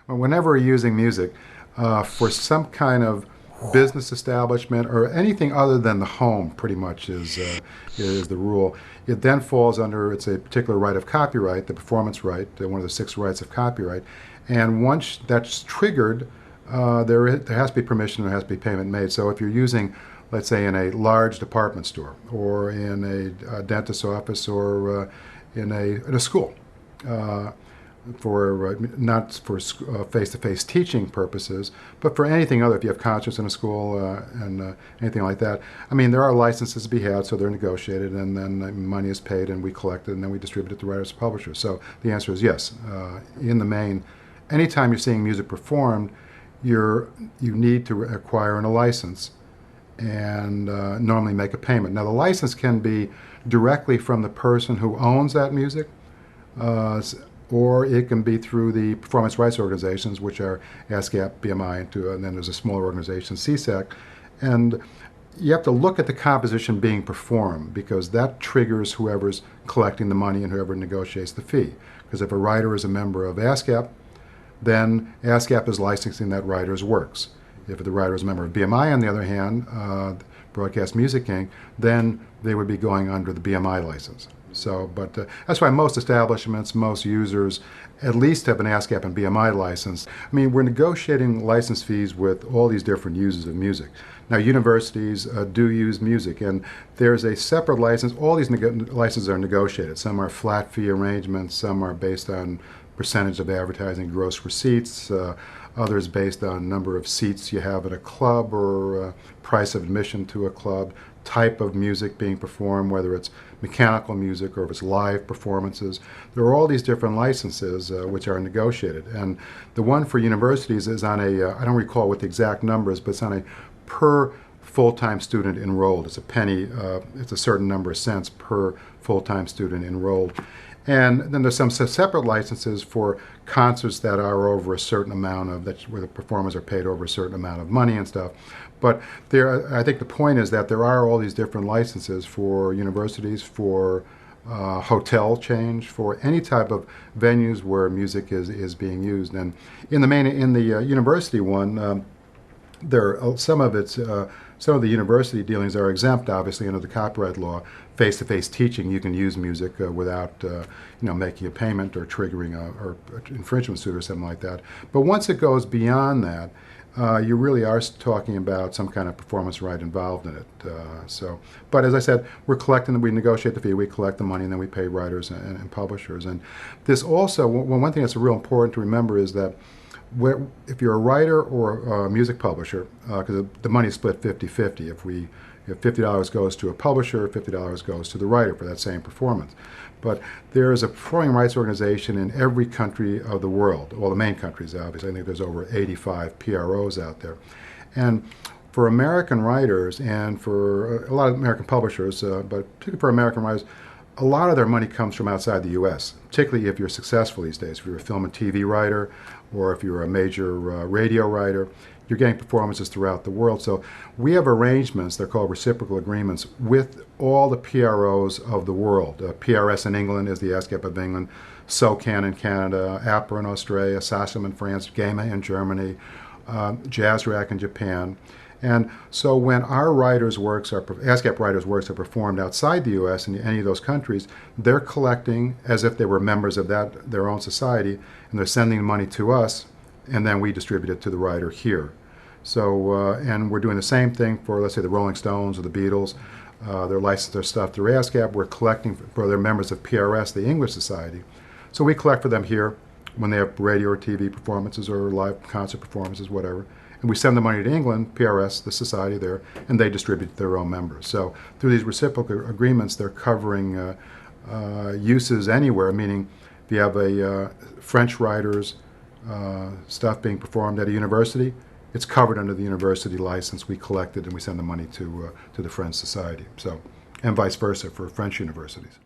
whenever we're using music for some kind of business establishment or anything other than the home, pretty much is the rule. It then falls under, it's a particular right of copyright, the performance right, one of the 6 rights of copyright. And once that's triggered, there has to be permission, there has to be payment made. So if you're using, let's say, in a large department store or in a dentist's office or in a school, for not for face-to-face teaching purposes, but for anything other. If you have concerts in a school and anything like that, I mean, there are licenses to be had, so they're negotiated, and then money is paid, and we collect it, and then we distribute it to writers and publishers. So the answer is yes. In the main, anytime you're seeing music performed, you need to acquire a license and normally make a payment. Now, the license can be directly from the person who owns that music, or it can be through the performance rights organizations, which are ASCAP, BMI, and then there's a smaller organization, CSAC. And you have to look at the composition being performed, because that triggers whoever's collecting the money and whoever negotiates the fee. Because if a writer is a member of ASCAP, then ASCAP is licensing that writer's works. If the writer is a member of BMI, on the other hand, Broadcast Music Inc., then they would be going under the BMI license. So, but that's why most establishments, most users, at least have an ASCAP and BMI license. I mean, we're negotiating license fees with all these different users of music. Now, universities do use music, and there's a separate license. All these licenses are negotiated. Some are flat fee arrangements, some are based on percentage of advertising gross receipts, others based on number of seats you have at a club or price of admission to a club, type of music being performed, whether it's mechanical music or if it's live performances. There are all these different licenses which are negotiated. And the one for universities is on a, I don't recall what the exact number is, but it's on a per full-time student enrolled. It's a penny, it's a certain number of cents per full-time student enrolled. And then there's some separate licenses for concerts that are over a certain amount of, where the performers are paid over a certain amount of money and stuff. But I think the point is that there are all these different licenses for universities, for hotel change, for any type of venues where music is being used. And in the university one, some of the university dealings are exempt, obviously, under the copyright law. Face-to-face teaching, you can use music without, making a payment or triggering or infringement suit or something like that. But once it goes beyond that, you really are talking about some kind of performance right involved in it. But as I said, we negotiate the fee, we collect the money, and then we pay writers and publishers. And this also, one thing that's real important to remember is that if you're a writer or a music publisher, because the money is split 50-50. If $50 goes to a publisher, $50 goes to the writer for that same performance. But there is a performing rights organization in every country of the world, well, the main countries, obviously. I think there's over 85 PROs out there. And for American writers and for a lot of American publishers, but particularly for American writers, a lot of their money comes from outside the U.S., particularly if you're successful these days. If you're a film and TV writer, or if you're a major radio writer, you're getting performances throughout the world. So we have arrangements, they're called reciprocal agreements, with all the PROs of the world. PRS in England is the ASCAP of England, SOCAN in Canada, APRA in Australia, SACEM in France, GEMA in Germany, JazzRack in Japan. And so when our writers' works, ASCAP writers' works are performed outside the U.S. in any of those countries, they're collecting as if they were members of their own society, and they're sending money to us, and then we distribute it to the writer here. So, and we're doing the same thing for, let's say, the Rolling Stones or the Beatles. They're licensed their stuff through ASCAP. We're collecting for their members of PRS, the English Society. So we collect for them here when they have radio or TV performances or live concert performances, whatever. And we send the money to England, PRS, the society there, and they distribute to their own members. So through these reciprocal agreements, they're covering uses anywhere, meaning if you have a French writer's stuff being performed at a university, it's covered under the university license. We collect it and we send the money to the French society. So, and vice versa for French universities.